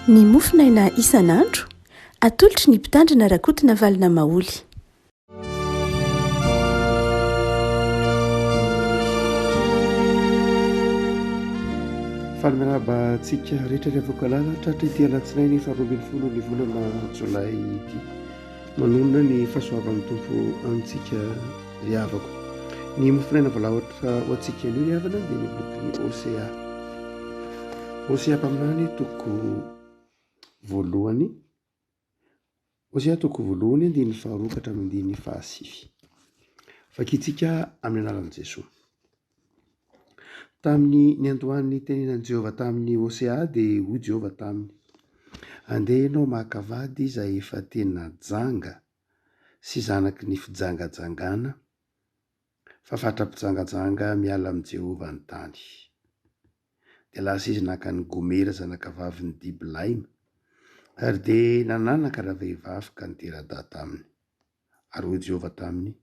Ny mofinaina isan'andro atolotry ny mpitandrina rakotina valina maoly. Falimanaba tsika rehetra rehefa lalana tratra ity alatsinainy faharoa folo ny volana jolay ity manonona ny fahasoavan'ny tompo amintsika ry havako. Ny mofinaina voalaotra ho antsika io ry havana dia ny boky OCA. OCA mpaminany toko voalohany. OCA toko voalohany andiny faharoa ka hatramin'ny andiny fahasivy. Vakitsika amin'ny anaran'i Jesosy. Tamin'ny ny andohan'ny tenenan Jehovah tamin'ny OCA dia hoy Jehovah taminy: andeha ianao maka vady izay efa tena janga sy zanaky ny fijangajangana, fa fatra-pijangajanga miala amin'i Jehovah ny tany. Dia lasa izy naka ny Gomera zanakavavy ny Diblaima, ary dia nananaka rahavehivavy ka nitera-da taminy. Ary hoy Jehovah taminy: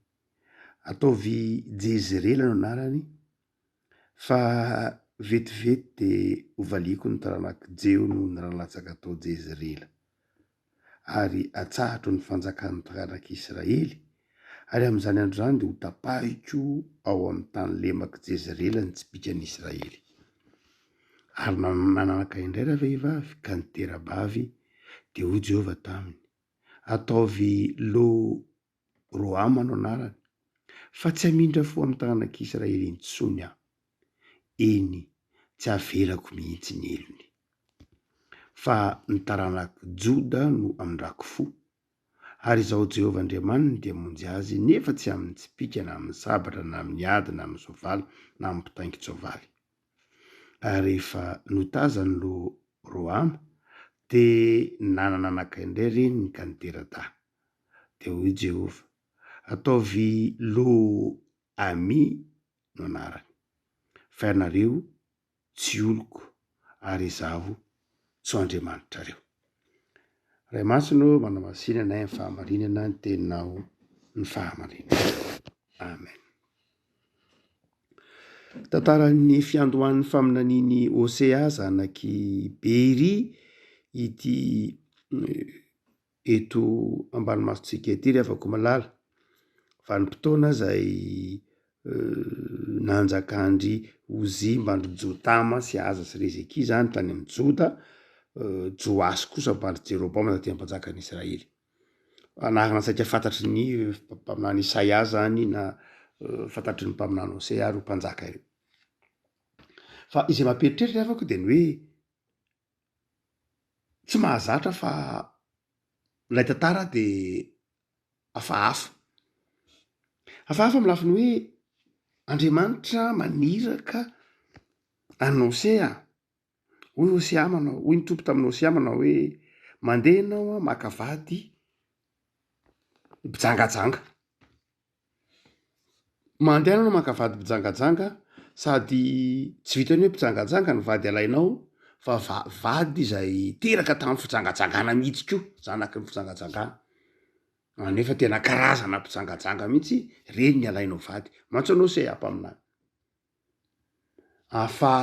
ataovy Jezirely no anarany, fa vetivety dia hovaliako ny taranaka Jeo noho ny ranalatsaka atao Jezirely, ary atsahatro ny fanjakan'ny taranak'Israely, ary amin'izany andro izany dia ho tapahiko ao amin'ny tany lemaka Jezirely ny tsipikan'i Israely. Ary nananaka indray rahavehivavy ka nitera-bavy, dia hoy Jehovah taminy: ataovy Lo-roama no anarany, fa tsy hamindra fo amin'ny taranak'Israely intsony aho. Eny tsy avelako mihitsy ny elony, fa ny taranaka Joda no amindrako fo. Ary izao Jehovah Andriamanina dia monjy azy, nefa tsy amin'ny tsipika na amin'ny sabatra na amin'ny ady na amin'ny soavaly na amin'ny mpitaingin-tsoavaly. Ary rehefa notazany Lo-roama dia nananaka indray reniny ka nitera-da. Dia hoy Jehovah: ataovy Lo-ami no anarany, fa ianareo tsy oloko ary izaho tsy Andriamanitrareo. Ray masino manamasinana ny fahamarinana ny teninao ny fahamarinana. Amen. Tantaran'ny fiandohan'ny faminaniany OCA zanaky Bery ity eto ambanimasontsika ity ry havako malala. Vanim-potoana izay nanjakandry Ozy mbandry Jotama sy Aza sy Rezekia zany tany amin'ny Joda, Joasy kosa mbandry Jerobama taty ampanjakan'i Israely. Nasaika fantatry ny mpaminany Isaia zany na fantatry ny mpaminany OCA ro mpanjaka ireo. Fa izay mamperitreritra afako dia ny hoe tsy mahazatra fa ilay tantara dia hafahafa. Hafahafa amin'ny lafiny hoe Andriamanitra maniraka any OCA. Hoy OCA manao, hoy ny tompo tamin'ny OCA manao hoe: mandeha ianao maka vady bijangajanga. Mandeha ianao maka vady bijangajanga, sady tsy vitany hoe bijangajanga ny vady alainao, fa vady izay teraka tamin'ny fijangajangana mihitsy koa, zanaky ny fijangajangana. Nefa tena karazana mpijangajanga mihitsy reny ny alainao vady. Mantsy OCA mpaminany. Fa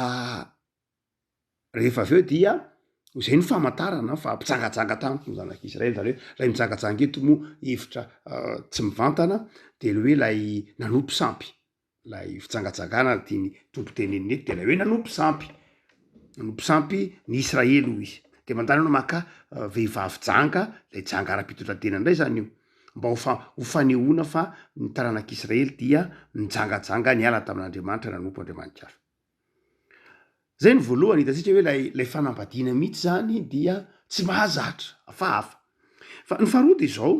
rehefa avy eo dia izay ny famantarana fa mpijangajanga tamiko ny zanak'Israely. Zany hoe lay mijangajanga eto moa hevitra tsy mivantana dia le hoe lay nanompo sampy. Lay fijangajangana tiany tompo teneniny eto dia lay hoe nanompo sampy. Nanompo sampy ny Israely hoy izy. Dia mandalo ianao maka vehivavy janga, lay janga ara-pitondratena indray zany io, mba ho fanehoana fa ny taranak'Israely dia nijangajanga niala tamin'Andriamanitra, nanompo Andriamanitra hafa. Zay ny voalohany, hitantsika hoe lay fanambadiana mihitsy zany dia tsy mahazatra, hafahafa. Fa ny faharoa dia izao,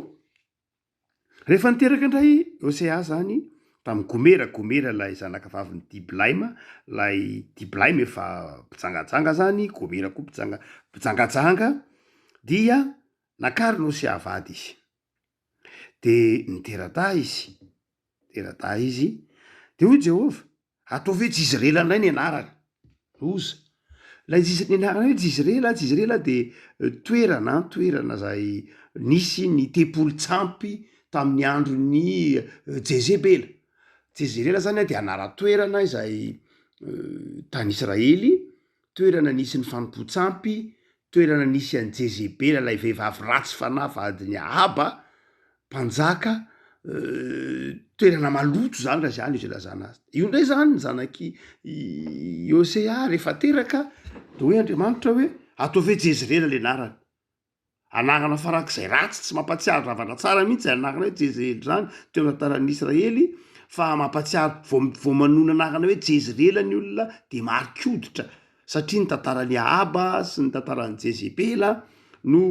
rehefa niteraka indray OCA zany tamin'ny Gomera lay zanakavavin'ny Diblaima, lay Diblaima efa mpijangajanga zany, Gomera koa mpijangajanga, dia nakariny OCA vady izy. Dia nitera-da izy, dia hoy Jehovah: ataovy hoe Jezirely indray ny anarany. Oza lay ny anarany hoe Jezirely dia toerana zay nisy ny tempolon-tsampy tamin'ny andron'ny Jezebela. Jezirely zany dia anara-toerana izay tany Israely, toerana nisy ny fanompo-tsampy toerana nisy any jezebela lay vehivavy ratsy fanahy adiny aba mpanjaka toerana maloto zany raha zany izy lazana azy io ndray zany zanaky Osea rehefa teraka de hoe Andriamanitra hoe ataove Jezirela le anarany anarana farak'izay ratsy tsy mampatsiaro zavatra tsara mihitsy anarana hoe Jezirely zany teo amin'ny tantaran'Israely fa mampatsiaro vao manona anarana hoe Jezirela ny olona de marikoditra satria ny tantarany Ahaba sy ny tantarany Jezebela no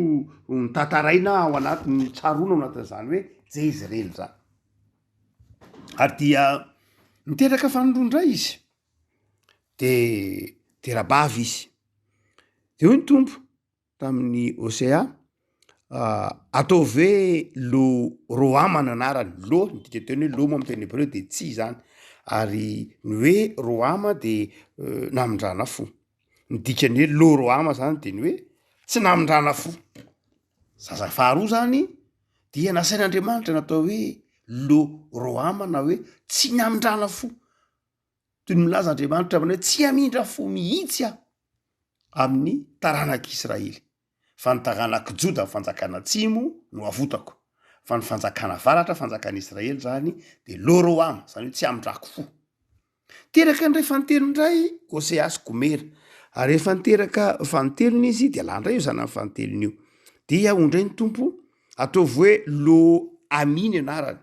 tantaraina ao anatin'ny tsaroana ao anatin'izany hoe Jezirely zany ary dia miteraka fanondroandray izy de rabavy izy de hoy ny tompo tamin'ny Osea ataove Roama ny anarany lo midika teny hoe lo moa amin'ny teny hebreo de tsy zany ary ny hoe Roama de namindrana fo midikany hoe lo Roama zany de ny hoe tsy namindrana fo zaza faharoa zany dia nasain'Andriamanitra natao hoe lo Roama na hoe tsy namindrana fo toy ny milaza Andriamanitra aminy hoe tsy hamindra fo mihitsy aho amin'ny taranak'Israely fa ny taranak'i Joda ny fanjakana atsimo no avotako fa ny fanjakana avaratra fanjakan'Israely zany de lo Roama zany hoe tsy hamindrako fo teraka ndray fantelondray Osea sy Gomera ary rehefa niteraka fantelony izy de landray io zany amin'ny fantelony io dia ondray ny tompo ataovy hoe lo Ami ny anarany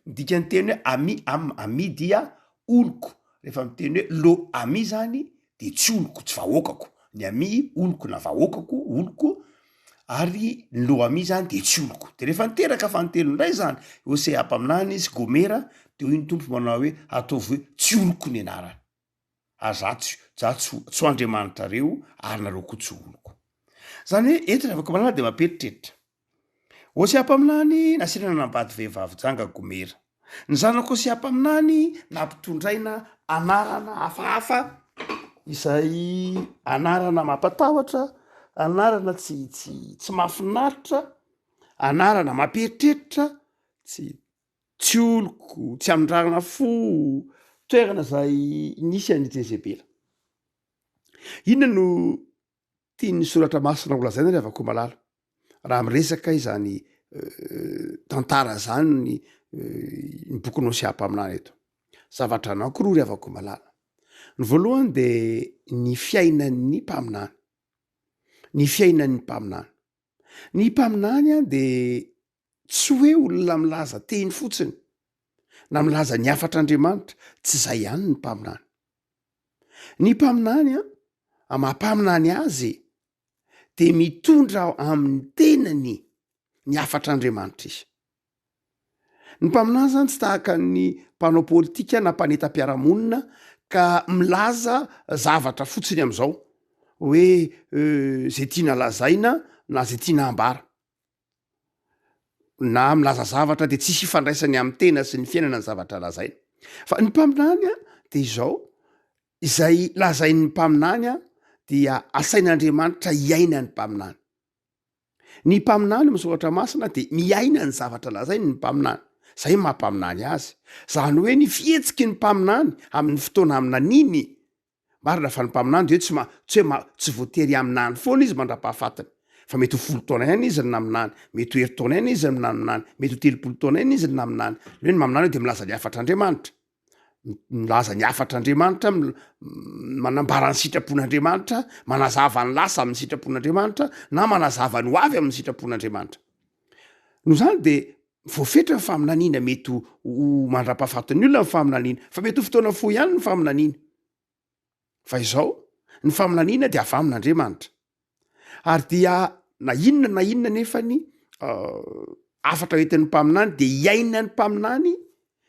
midika ny teny hoe ami dia oloko rehefa miteny hoe lo Ami zany de tsy oloko tsy vahoakako ny ami oloko na vahoakako oloko ary lo Ami zany de tsy oloko de rehefa niteraka fantelondray zany Osea ampaminany izy Gomera de hoy ny tompo manao hoe ataovy hoe tsy oloko ny anarany tsy ho Andriamanitra reo ary nareo koa tsy oloko zany hoe eto afaka malala de mamperitreritra Osea ampaminany nasirana nambady vehivavy janga Gomera ny zanako Osea ampaminany nampitondraina anarana hafahafa izay anarana mampatahotra anarana tsy mahafinaritra anarana mamperitreritra tsy oloko tsy amindragana fo toerana zay nisy any Jezebela inona no tiany soratra masina olazaina ry havako malala raha miresaka izany tantara zany ny bokin'ny Osea ampaminany eto zavatra anankiroa ry havako malala ny voalohany de ny fiainan'ny mpaminany ny mpaminany a de tsy hoe olona milaza teny fotsiny na milaza ny afatr'Andriamanitra tsy zay ihany ny mpaminany a mampaminany azy de mitondra amin'ny tenany ny afatr'Andriamanitra izy ny mpaminany zany tsy tahaka ny mpanao politika na mpaneta-piaramonina ka milaza zavatra fotsiny am'izao hoe zay tiana lazaina na zay tiana ambara na milaza zavatra de tsisy ifandraisany amin'ny tena sy ny fiainana ny zavatra lazaina fa ny mpaminany a de izao izay lazain'ny mpaminany a dia asain'Andriamanitra iaina ny mpaminany misoratra masina de miaina ny zavatra lazainy ny mpaminany zay mampaminany azy zany hoe ny fihetsiky ny mpaminany amin'ny fotoana aminaniny marina fa ny mpaminany de hoe tsy voatery aminany foana izy mandra-pahafatiny fa mety ho 10 taona ihany izy ny naminany mety ho 2 taona ihany izy ny naminany mety ho 30 taona ihany izy ny naminany hoe ny maminany de milaza ny afatr'Andriamanitra milaza ny afatr'Andriamanitra manambara ny sitrapon'Andriamanitra manazava ny lasa amin'ny sitrapon'Andriamanitra na manazava ny ho avy amin'ny sitrapon'Andriamanitra no zany de voafetra ny faminaniana mety ho mandra-pahafatiny olona ny faminaniana fa mety ho fotoana fo ihany ny faminaniana fa izao ny faminaniana de avy amin'Andriamanitra ary dia na inona nefany afatra hoentin'ny mpaminany de iaina ny mpaminany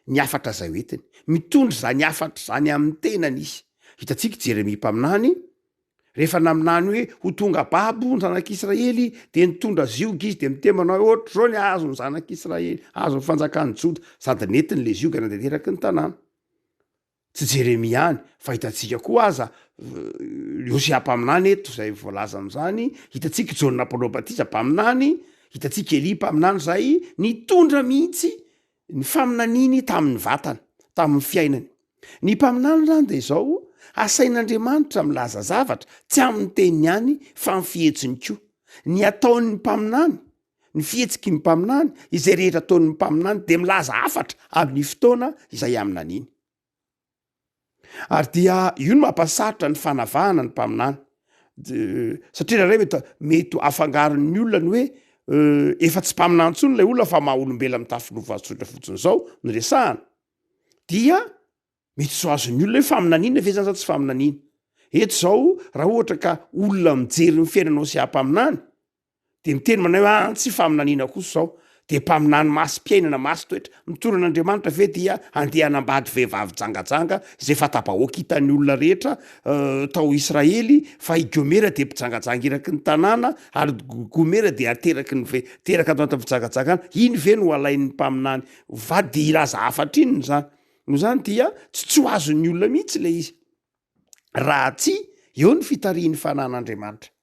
ny afatra zay hoentiny mitondra zany afatra zany amin'ny tenany izy hitantsika Jeremia mpaminany rehefa naminany hoe ho tonga babo ny zanak'Israely de nitondra zioga izy de miteny manao hoe ohatra zao ny azo ny zanak'Israely azo ny fanjakany Joda sady netiny le zioga nandehateraky ny tanàna tsy Jeremia any fa hitantsika koa aza Osea mpaminany eto zay voalaza am'zany hitantsika Jona Mpaminao Batisa mpaminany hitantsika Elia mpaminany zay nitondra mihitsy ny faminaniny tamin'ny vatany tamin'ny fiainany ny mpaminany zany de izao asain'andriamanitra milaza zavatra tsy amin'ny teniny ihany fa ny fihetsiny koa. Ny ataon'ny mpaminany, ny fihetsiky ny mpaminany, izay rehetra ataon'ny mpaminany de milaza afatra amin'ny fotoana izay aminan'iny. Ary dia io no mampasarotra ny fanavahana ny mpaminany. Satria raha ray mety afangaron'ny olona ny hoe efa tsy mpaminany intsony lay olona fa maha-olombela mitafinova-tsotra fotsiny zao no resahana. Dia mety so azon'ny olona hoe faminaniana ve zany tsy faminaniana. Eto zao raha ohatra ka olona mijery ny fiainanao sy hampaminany de miteny manao hoe tsy faminaniana kosa zao, de mpaminany masom-piainana masy toetra mitoran'Andriamanitra ve dia andeha hanambady vehivavy jangajanga izay fatabahoaka hitan'ny olona rehetra tao Israely fa i Gomera de mpijangajanga eraky ny tanàna ary Gomera de teraka atao anaty fijangajangana. Iny ve no alain'ny mpaminany vady de ilaza afatra iny zany. No zany dia tsy ho azon'ny olona mihitsy le izy. Raha tsy eo ny fitarian'ny fanan'Andriamanitra.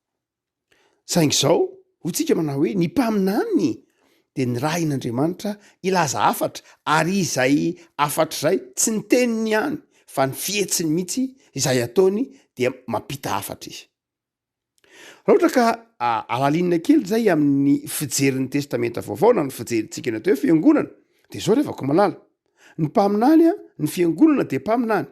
Saingy zao hotsika manao hoe ny mpaminany de ny rahin'Andriamanitra ilaza afatra ary izay afatra zay tsy ny teniny ihany fa ny fihetsiny mihitsy izay ataony dia mampita afatra izy. Raha ohatra ka alalinina kely zay amin'ny fijerin'ny testamenta vaovao na ny fijerintsika ny atao hoe fiangonana de zao revako malala. Ny mpaminany ny fiangonana de mpaminany.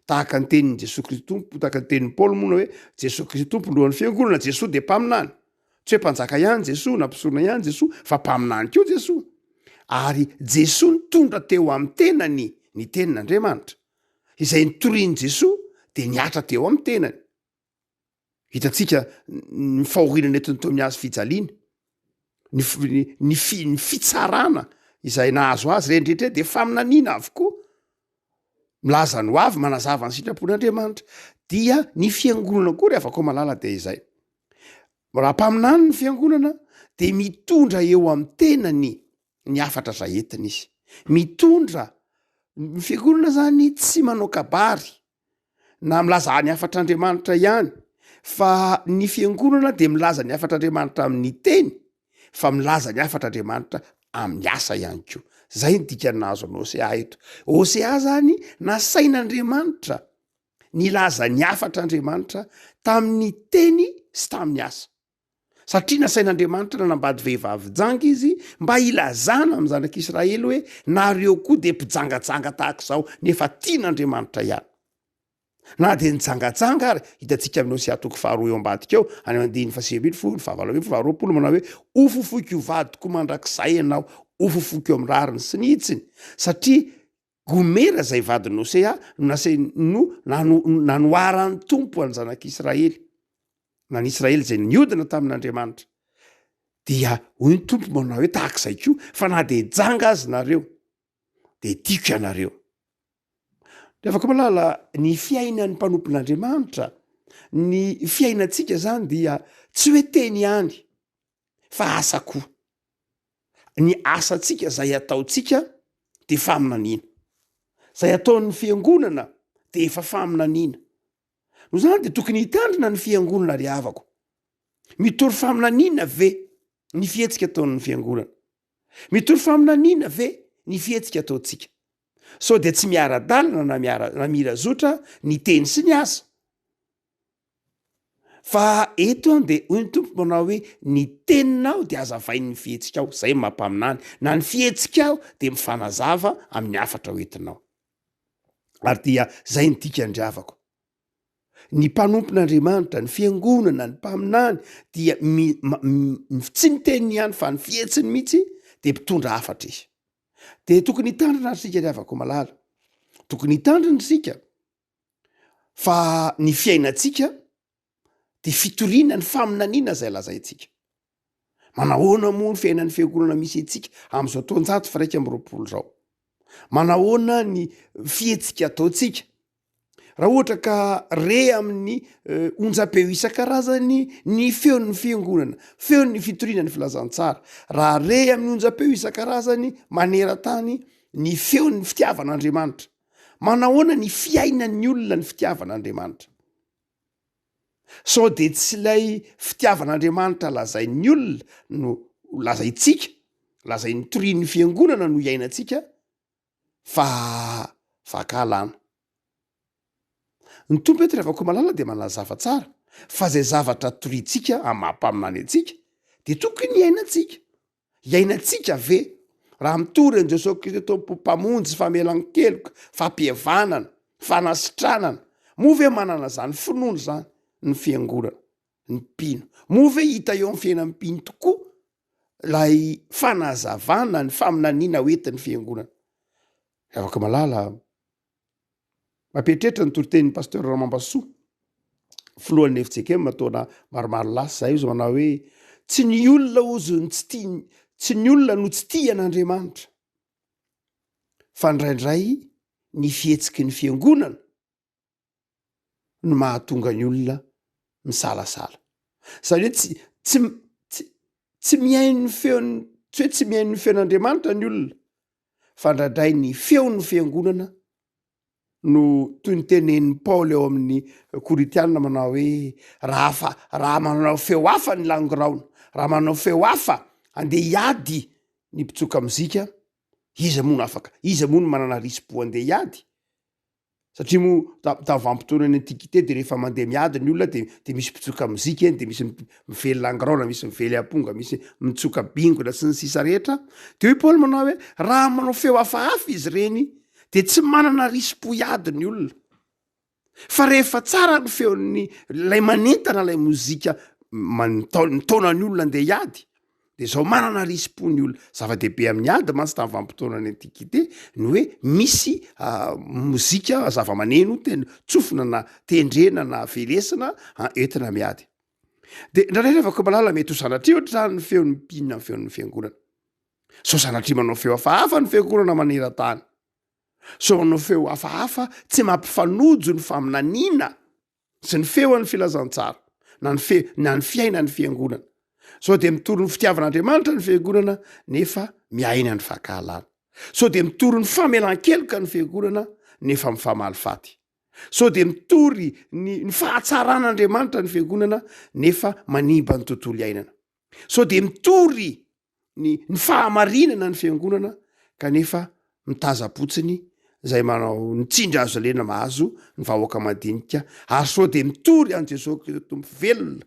Tahaka ny tenin'i Jesosy Kristy tompo, tahaka ny tenin'ny Paoly moa hoe Jesosy Kristy tompo lohan'ny fiangonana, Jesosy de mpaminany. Tsy hoe mpanjaka ihany Jesosy na mpisorona ihany Jesosy fa mpaminany koa Jesosy. Ary Jesosy nitondra teo amin'ny tenany ny tenin'Andriamanitra. Izay nitorian'i Jesosy de niatra teo amin'ny tenany. Hitantsika ny fahorinana eto nytao miazy fijaliana. Ny fitsarana izay nahazo azy rendretra de faminaniana avokoa. Milaza ny hoavy manazava ny sitrapon'Andriamanitra. Dia ny fiangonana koa rehefa koa malala de izay. Raha mpaminany ny fiangonana de mitondra eo amin'ny tenany ny afatra zay entiny izy. Mitondra ny fiangonana zany tsy manao kabary na milaza ny afatr'Andriamanitra ihany, fa ny fiangonana de milaza ny afatr'Andriamanitra amin'ny teny, fa milaza ny afatr'Andriamanitra amin'ny asa ihany koa. Zay ny dikany nahazo an'ny Hosea eto. Hosea zany nasain'Andriamanitra nilaza ny afatr'Andriamanitra tamin'ny teny sy tamin'ny asa. Satria nasain'Andriamanitra nanambady vehivavy janga izy mba ilazana amin'ny zanak'Israely hoe nareo koa de mpijangajanga tahaka zao nefa tian'Andriamanitra ihany. Na de nijangajanga ary hitantsika amin'ny Hosea toko faharoa eo ambadika eo any andiny fahasimby folo faharoapolo manao hoe ofofoky ho vadiko mandrakizay ianao, ofofoky eo amin'ny rariny sy ny hitsiny. Satria Gomera zay vadin'ny Hosea nanoaran'ny tompo any zanak'Israely. Na ny Israely zay niodina tamin'Andriamanitra. Dia hoy ny tompo manao hoe tahak'izay koa fa na de janga azy nareo de tiako ianareo. De afaka malala ny fiainan'ny mpanompon'Andriamanitra, ny fiainantsika zany dia tsy hoe teny ihany fa asa koa. Ny asantsika zay ataontsika de faminaniana. Zay ataon'ny fiangonana de efa faminaniana. No zany de tokony hitandrina ny fiangonana ry havako. Mitory faminaniana ve ny fihetsika ataon'ny fiangonana? Mitory faminaniana ve ny fihetsika ataontsika? So de tsy miara-dalana na mirazotra ny teny sy ny asa. Fa eto de hoy ny tompo manao hoe ny teninao de azavain'ny fihetsika ao, zay mampaminany. Na ny fihetsika ao de mifanazava amin'ny afatra hoentinao. Ary dia zay ny dikany-dravako. Ny mpanompon'Andriamanitra, ny fiangonana, ny mpaminany dia tsy ny teniny ihany fa ny fihetsiny mihitsy de mpitondra afatra izy. De tokony hitandrina ary sika riavako malala. Tokony hitandrina sika fa ny fiainantsika de fitoriana ny faminaniana zay lazaintsika. Manahoana moa ny fiainan'ny fiangonana misy etsika amin'izao taonjato fa raika amby roapolo zao. Manahoana ny fihetsika ataontsika. Raha ohatra ka re amin'ny onjam-peo isan-karazany ny feon'ny fiangonana, feon'ny fitoriana ny filazantsara. Raha re amin'ny onjam-peo isan-karazany maneran-tany ny feon'ny fitiavan'Andriamanitra. Manahoana ny fiainan'ny olona ny fitiavan'Andriamanitra. Sao de tsy ilay fitiavan'Andriamanitra lazain'ny olona no lazaintsika, lazain'ny torian'ny fiangonana no iainantsika fa vakalana. ny tompo eto rehefa ko malala de manazava tsara fa zay zavatra toritsika amampaminany atsika de tokony iainantsika iainantsika ve raha mitory an' jesosy kristy tompo mpamonjy famelan-keloka fampiavanana fanasitranana mo ve manana zany finono zany ny fiangonana ny mpino mo ve hita eo amin'ny fiainan'ny mpino tokoa lay fanazavana ny faminaniana hoentin'ny fiangonana afaka malala mampietretra ny toritenin'ny pasteur Ramambasoa filohan'ny FJKM mataona maromaro lasa zay izy manao hoe tsy ny olona ozony tsy ny olona no tsy tia an'Andriamanitra fa ndraindray ny fihetsiky ny fiangonana no mahatonga ny olona misalasala zany hoe tsy mihaino feony tsy hoe tsy mihaino ny feon'Andriamanitra ny olona fa ndraindray ny feon'ny fiangonana no toy ny tenen'ny Paoly eo amin'ny Korintianina manao hoe raha manao feo hafa ny langoraona raha manao feo hafa andeha hiady ny mpitsoka muzika iza moa no manana rispo andeha hiady satria mo tavampitoana ny antikité de rehefa mandeha miady ny olona de misy mpitsoka muzika eny de misy mively langoraona misy mively amponga misy mitsoka bingona sy ny sisa rehetra de hoe Paoly manao hoe raha manao feo hafahafa izy reny de tsy manana rispo hiady ny olona fa rehefa tsara ny feon'ny lay manentana lay mozika nitaona ny olona andeha hiady de zao manana rispo ny olona zava-dehibe amin'ny ady mantsy tamin'ny vanim-potoana ny antikité ny hoe misy mozika zava-maneno tsofina na tendrena na velesina entina miady de ndraindray rehefa malala mety ho sanatria ohatrany ny feon'ny mpinina ny feon'ny fiangonana so sanatria manao feo hafahafa ny fiangonana maneran-tany so manao feo hafahafa tsy mampifanojo ny faminaniana sy ny feo an'ny filazantsara na ny fiainan'ny fiangonana so de mitory ny fitiavan'Andriamanitra ny fiangonana nefa miaina ny fahakalana so de mitory ny famelan-keloka ny fiangonana nefa mifamaly faty so de mitory ny fahatsaran'Andriamanitra ny fiangonana nefa manimba ny tontolo iainana so de mitory ny fahamarinana ny fiangonana kanefa mitazapotsiny zay manao nitsindra azo lena mahazo ny vahoaka madinika ary so de mitory an' Jesosy Kristy tompo velona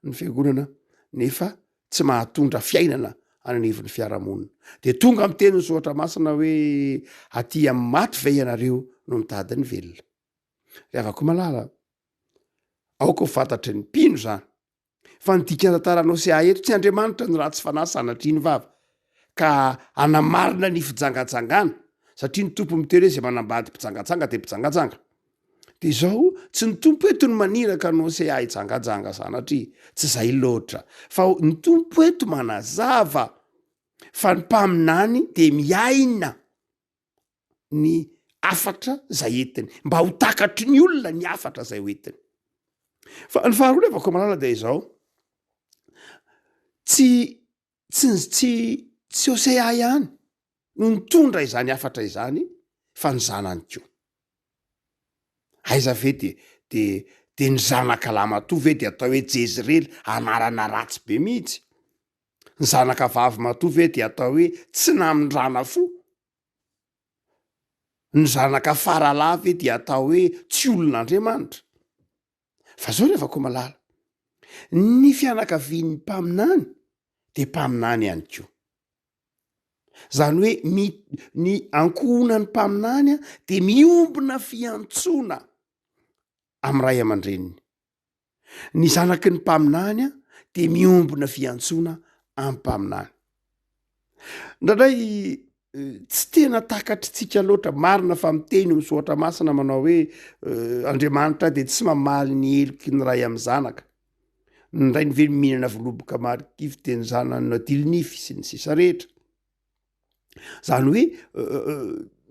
ny fiangonana nefa tsy mahatondra fiainana ananivon'ny fiarahamonina de tonga amin'ny teniny soatra masina hoe aty amin'ny maty ve ianareo no mitady ny velona rehavako malala aoka ho fantatry ny mpino zany fa nydikana tantaranao se eto tsy Andriamanitra no ratsy fanahy sanatriany vava ka anamarina ny fijangajangana satria ny tompo mitery hoe zay manambady mpijangatsanga de mpijangatsanga de zao tsy ny tompo eto no maniraka no se hijangajanga sanatria tsy zay loatra fa ny tompo eto manazava fa ny mpaminany de miaina ny afatra zay entiny mba ho takatry ny olona ny afatra zay ho entiny fa ny faharoa rehefa malala de izao tsy Hosea ihany no nitondra izany afatra izany fa ny zanany koa aiza ve de ny zanaka lamatoa ve de atao hoe Jezirely anarana ratsy be mihitsy ny zanaka vavy matoa ve de atao hoe tsy namindrana fo ny zanaka faralahy ve de atao hoe tsy olon'Andriamanitra fa zao rehefa ko malala ny fianakavian'ny mpaminany de mpaminany ihany koa zany hoe ny ankohonany mpaminany de miombona fiantsoana amin'ny ray aman-dreniny ny zanaky ny mpaminany de miombona fiantsoana amin'ny mpaminany ndraindray tsy tena takatritsika loatra marina fa miteny misoatra masina manao hoe Andriamanitra de tsy mamaly ny heloky ny ray amin'ny zanaka ndray ny ve mihinana viloboka marikivy de ny zanany nadilinify sy ny sisa rehetra zany hoe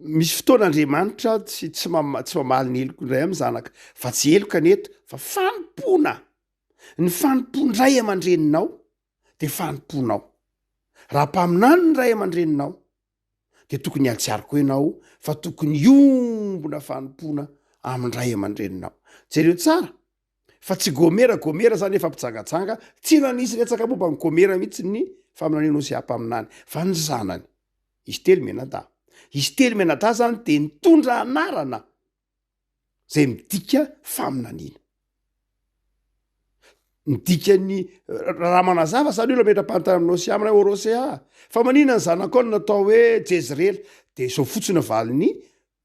misy fotoan'Andriamanitra tsy mamaly ny heloko ndray amin'ny zanaka fa tsy heloka neto fa fanompona ny fanompondray aman-dreninao de fanomponao raha mpaminany ny ray aman-dreninao de tokony atsiariko ianao fa tokony iombona fanompona amindray aman-dreninao jereo tsara fa tsy gomera zany efa mpitsangatsanga tsy nanisy retsaka momba ny gomera mihitsy ny faminanenao sy ampaminany fa ny zanany izy telo menada zany de nitondra anarana zay midika faminaniana. Midikany raha manazava zany io la metra-pantany aminao sy amina orosea fa manina ny zanakao natao hoe jezirely de zao fotsiny valiny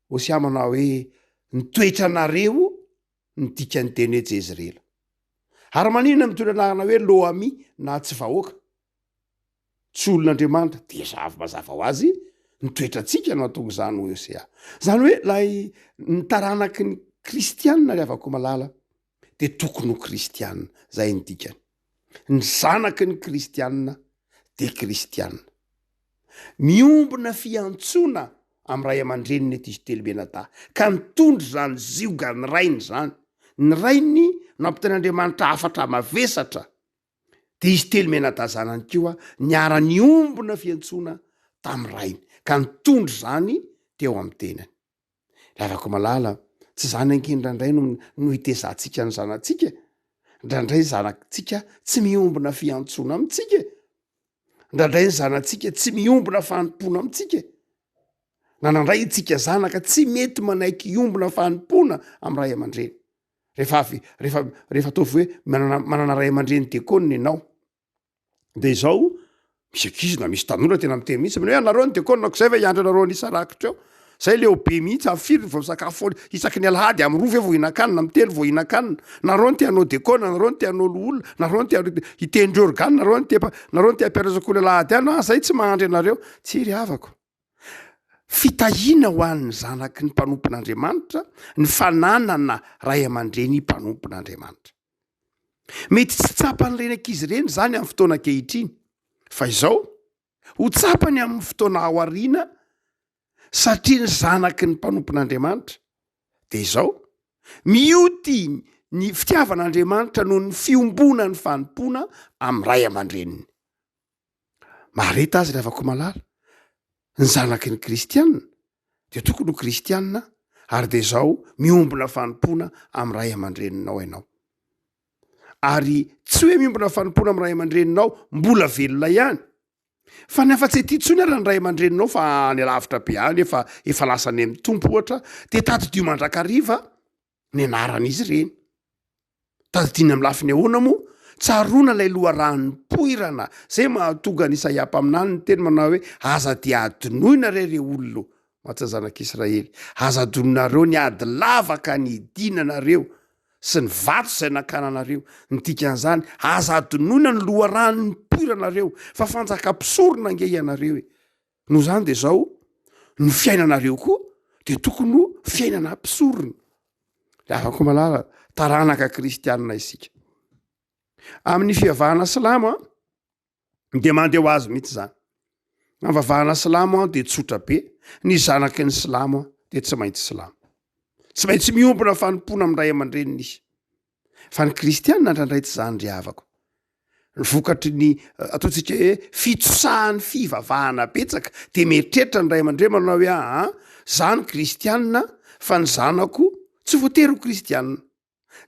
osiamana hoe nitoetra nareo nidika ny teny hoe jezirely. Ary manina mitondra anarana hoe loami na tsy vahoaka tsy olon'Andriamanitra de mazava ho azy nitoetra antsika no atonga izany osea. Zany hoe lay ny taranaky ny kristianina ry havako malala de tokony ho kristianina zay ny dikany. Ny zanaky ny kristianina de kristianina. Miombona fiantsoana am'ray aman-dreniny ety izy telo benata ka mitondry zany zioga ny rainy zany. Ny rainy nampitan'Andriamanitra afatra mavesatra de izy telo menata zanany koa niara-ny ombona fiantsoana tamin'ny rainy ka nitondry zany teo amin'ny tenany. Lavako malala tsy zany ankendrandray no hitezantsika ny zanantsika. Ndrandray zanantsika tsy miombona fiantsoana amintsika. Ndrandray ny zanantsika tsy miombona fanompona amintsika. Nandray itsika zanaka tsy mety manaiky iombona fanompona am'ray aman-dreny. Rehefa ataovy hoe manana ray aman-dreny dekona ianao. De izao misy ankizy na misy tanora tena miteny mihitsy hoe anareo ny dekona ko zay ve hiandry anareo ny isa-rakitra eo. Zay le be mihitsy afiry vao misakafo foana isaky ny alahady amin'ny roa ve vao hinan-kanina amin'ny telo vao hinan-kanina. Nareo ny te hanao dekona, nareo ny te hanao olona, nareo ny te hitendry organe, nareo ny te hampiarasak'olona alahady any. Zay tsy mahandry anareo. Tsy ry havako. Fitahiana ho an'ny zanaky ny mpanompon'Andriamanitra ny fananana ray aman-dreny mpanompon'Andriamanitra. Mety tsy tsapan'ireny ankizy ireny zany amin'ny fotoana ankehitriny. Fa izao ho tsapany amin'ny fotoana aoriana satria ny zanaky ny mpanompon'Andriamanitra. De izao mioty ny fitiavan'Andriamanitra noho ny fiombona ny fanompona amin'ny ray aman-dreniny. Mareta azy rehefa ko malala. Ny zanaky ny kristianina de tokony ho kristianina ary de zao miombona fanompona amin'ny ray aman-dreninao ianao. Ary tsy hoe miombona fanompona amin'ny ray aman-dreninao mbola velona ihany. Fa ny afa-tsy ety tsony ary ny ray aman-dreninao fa ny alavitra be any efa lasa ny amin'ny tompo ohatra de tadidio mandrakariva ny anaran'izy ireny. Tadidiny amin'ny lafiny ahoana moa? Tsaroana lay loharano poirana zay mahatonga ny Isaia mpaminany ny teny manao hoe aza dia adinoina reo olona matsa zanak'Israely. Aza adinoinareo ny ady lavaka ny idinanareo sy ny vato zay nakananareo. Ny dikan'izany aza adinoina ny loharano ny poiranareo fa fanjaka-pisorona ange ianareo. Noho zany de zao ny fiainanareo koa de tokony ho fiainana mpisorona. Afaka malala taranaka kristianina isika. Amin'ny fivavahana silamo de mandeha ho azy mihitsy zany. Amin'ny vavahana silamo de tsotra be. Ny zanaky ny silamo de tsy maintsy silamo. Tsy maintsy miombona fanompona amin'ny ray aman-dreniny izy. Fa ny kristianina ndrandray tsy zany ry havako. Ny vokatry ny ataontsika hoe fitsosahan'ny fivavahana betsaka de mieritreritra ny ray aman-dreny manao hoe zany kristianina fa ny zanako tsy voatery ho kristianina.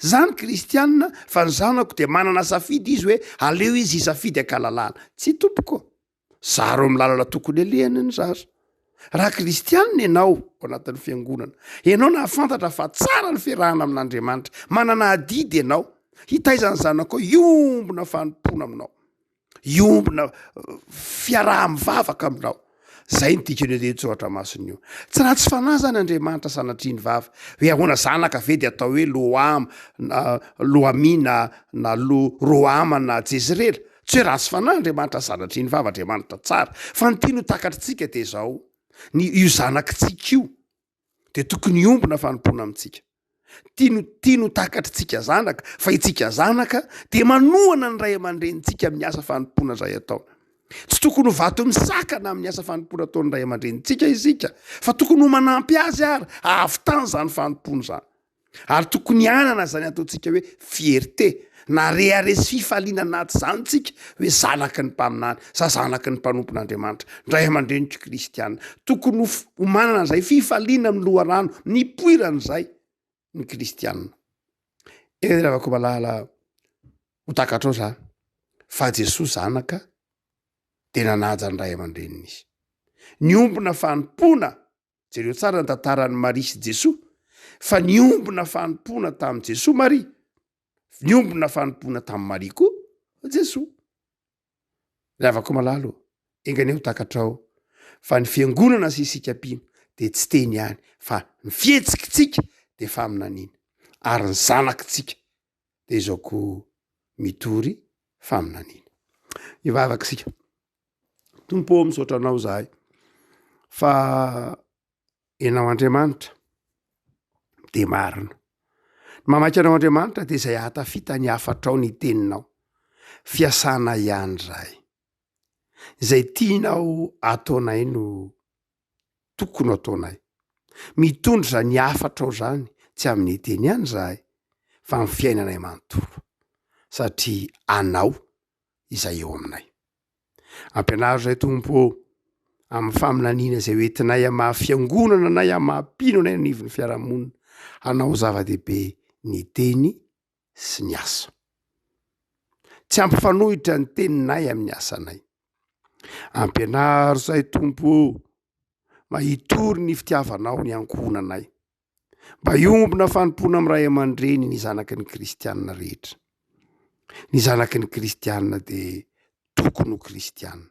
Zany kristianina fa ny zanako de manana safidy izy hoe aleo izy hisafidy ankalalana. Tsy tompoko. Zaro amin'ny lalana tokony alehany ny zaza. Raha kristianina ianao ao anatin'ny fiangonana, ianao na fantatra fa tsara ny fiarahana amin'Andriamanitra, manana adidy ianao, hitaizany zanako iombona fanompona aminao, iombona fiaraha-mivavaka aminao. Zay ny dikany hoe tsoatra masina io. Tsy raha tsy fanahy zany Andriamanitra sanatriany vava hoe ahoana zanaka ve de atao hoe Loami na Roama na Jezirely. Tsy hoe raha tsy fanahy Andriamanitra sanatriany vava Andriamanitra tsara. Fa ny tiany ho takatritsika de zao io zanakitsika io de tokony iombona fanompona amintsika. Tiany ho takatritsika zanaka fa itsika zanaka de manohana ny ray aman-drenitsika miasa fanompona zay atao. Tsy tokony ho vato misakana amin'ny asa fanompona ataon'ny ray aman-drenitsika isika, fa tokony ho manampy azy ary ahavitany zany fanompona zany. Ary tokony anana zany ataontsika hoe fierté na reharesy fifaliana anaty zany tsika hoe zanaky ny mpaminany sa zanaky ny mpanompon'Andriamanitra. Ray aman-drenitsika kristianina tokony ho manana zay fifaliana amin'ny loharano ny poiran'izay ny kristianina. Ravako malala ho takatrao zany fa Jesosy zanaka de nanaja ny ray aman-dreniny izy. Ny ombona fanompona jereo tsara ny tantaran'ny Maria sy Jesoa fa niombona fanompona tamin'i Jesoa Maria, niombona fanompona tamin'ny Maria koa Jesoa. Le avako malalo enganeo takatrao fa ny fiangonana sy isika mpino de tsy teny ihany fa ny fihetsikitsika de fa aminanina ary ny zanakitsika de izao koa mitory fa aminanina. Ivavakisika tompo misaotra anao zahay fa enao Andriamanitra de marina. Mamaky anao Andriamanitra de izay ahatafita ny hafatrao ny teninao, fiasana ihany zahay. Izay tianao ataonay no tokony ataonay. Mitondra ny hafatrao zany tsy amin'ny teny ihany zahay fa amin'ny fiainanay manontolo satria anao izay eo aminay. Ampianaro zay tompo amin'ny faminaniana izay hoentinay amin'ny fiangonana nay amin'ny mahampino anay nivon'ny fiarahamonina, anao zava-dehibe ny teny sy ny asa. Tsy ampifanohitra ny teninay amin'ny asanay. Ampianaro zay tompo mba hitory ny fitiavanao ny ankohonanay, mba hiombona fanompona amin'ny ray aman-dreny ny zanaky ny kristianina rehetra. Ny zanaky ny kristianina de tokony ho kristianina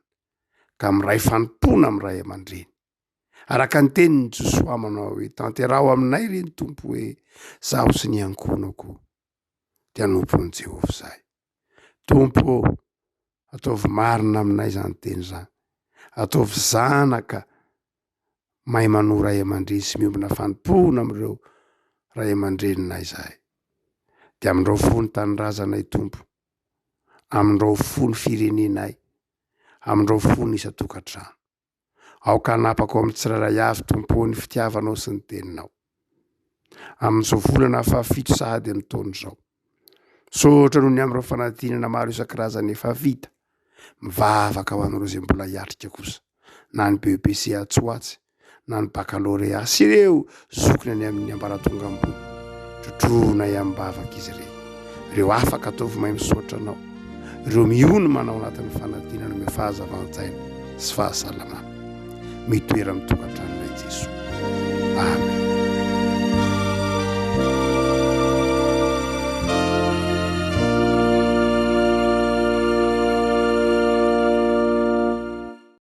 ka miray fanompona amin'ny ray aman-dreny. Araka ny tenin'ny Josoa manao hoe tanteraho aminay reny tompo hoe zaho sy ny ankohonako dia nompon'i Jehovah zahay. Tompo ataovy marina aminay zany teny zany, ataovy zanaka mahay manohy ray aman-dreny sy miombona fanompona amin'ireo ray aman-dreninay zahay. De amin'ireo fony tanindrazanay tompo, amin'ireo fony firenenay, amin'ireo fony isan-tokantrano, aoka hanapako amin'ny tsirairay avy tompo ny fitiavanao sy ny teninao. Amin'izao volana fahafito sahady ny taona izao, sotra noho ny amin'ireo fanadinana maro isan-karazany efa vita, mivavaka ho an'ireo izay mbola hiatrika kosa, na ny BEPC Atsoatsy, na ny baccalauréat sy ireo zokiny any amin'ny ambaratonga ambony, trotrona iham-bavaka izy ireo afaka ataovy mahay misaotra anao, ireo miony manao anatin'ny fanadinana me fahazavan-tsaina sy fahasalamana. Mitoera amin'ny tokantranonay Jesoa. Amen.